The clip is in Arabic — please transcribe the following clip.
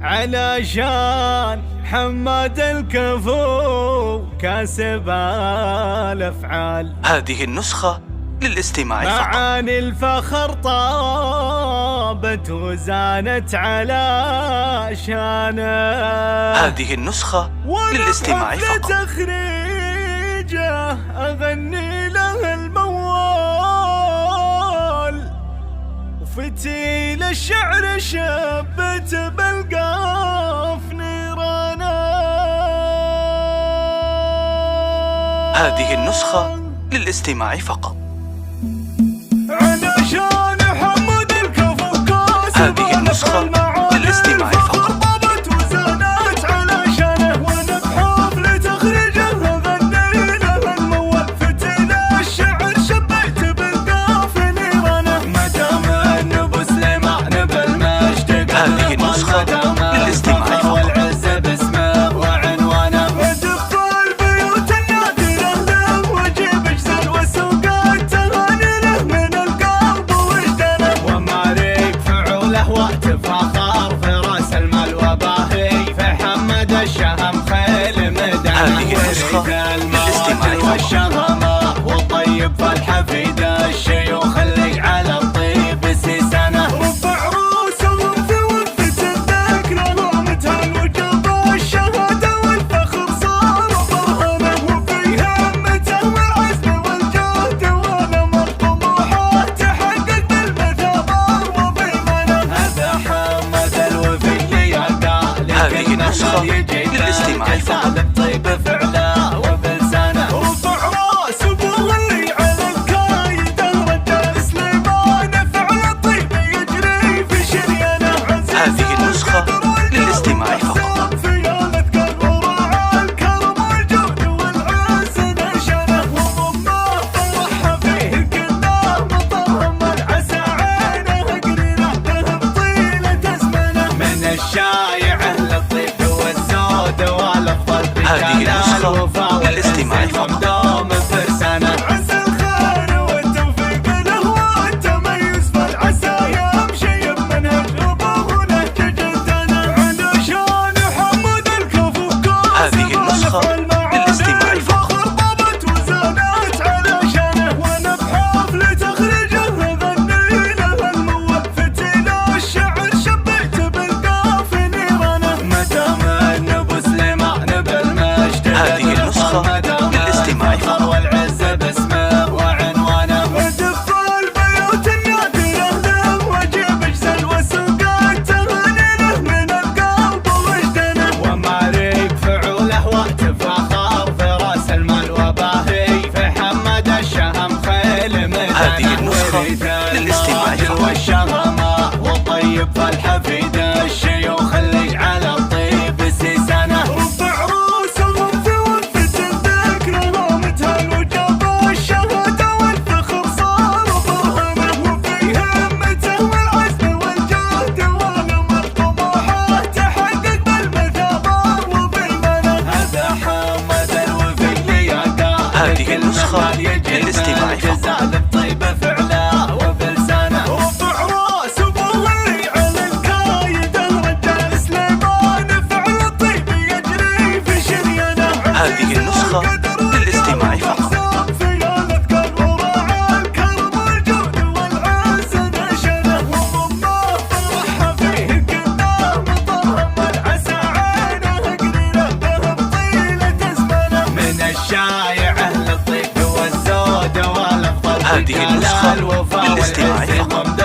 علشان حماد الكفو كاسب الأفعال. هذه النسخة للاستماع فقط. معاني الفخر طابت وزانت على شانه. هذه النسخة للاستماع فقط. تخريجه أغني له الموال، وفتيل الشعر شبت بالقاف نيرانا. هذه النسخة للاستماع فقط. علشان حمد الكفو كاسب هذه النسخة للاستماع فقط. طابت وزانت على شانه، وانا بحفل تخريجه غني له الموال، فتيل الشعر شبيت بالقاف نيرانه. مدام النبو سليمان بالمجد. هذه النسخة للاستماع فقط. والعز باسمه وعنوانه. دف البيوت النادرة له وجيب اجزل والسوقات تغني له من القلب وجدانه. وماريك فعوله وتفاخر في راس المال وباهي في حمد الشهم خيل مدنه. هذه النسخة للاستماع فقط. والشهامة والطيب فالحفيد الشيوخ اللي على الطيب سيسانه. رفع روسهم في وقفة الذكرى متهان وجب الشهادة والفخر صار برهانه. وفي همته والعزم والجهد والأمر طموحه تحقق بالمثابر وبالمنى. هذا حمد الوفي ليقع. هذه النسخة للاستماع فقط. طيب فعله وبلسانه. رفع راس ابوه اللي على الكايد الرجال سليمان فعل الطيب يجري في شريانه. هذه النسخة للاستماع فقط. في الاذكار وراعى الكرم والجود والعز نشانه. وضمه فرحها فيه كله مطرهم والعسى عينه قريره ذهب طيله زمنه. من الشايع اهل الطيب والزود والافضل. هذه النسخة للاستماع فقط. دوم فرسانه. عسى الخير والتوفيق له والتميز فالعسى يمشي بمنهج ابوه نهج جدنا. علشان حمد الكفو كاسب هذه النسخة للاستماع فقط. طابت وزانت على شانه. وانا بحفل تخريجه غني له الموال، فتيل الشعر شبيت بالقاف نيرانه. مدام النبو سليمان بالمجد. هذه النسخة للاستماع فقط. والعز باسمه وعنوانه. دف البيوت النادرة له وجيب اجزل والسوقات تغني له من القلب وجدانه. وماريك فعوله وتفاخر في راس المال وباهي في حمد الشهم خيل مدنه. هذه النسخة للاستماع فقط. والشهامة والطيب فالحفيد الشيوخ اللي على الطيب سيسانه. رفع روسهم في وقفة الذكرى متهان وجب الشهادة والفخر صار برهانه. وفي همته والعزم والجهد والأمر طموحه تحقق بالمثابر وبالمنى. هذا حمد الوفي ليقع. هذه النسخة للاستماع فقط. طيب فعله وبلسانه. رفع راس ابوه اللي على الكايد الرجال سليمان فعل الطيب يجري في شريانه. هذه النسخة للاستماع فقط. في الاذكار وراعى الكرم والجود والعز نشانه. وضمه فرحها فيه كله مطرهم والعسى عينه قريره ذهب طيله زمنه. من الشايع اهل الطيب والزود والافضل. هذه النسخة للاستماع فقط.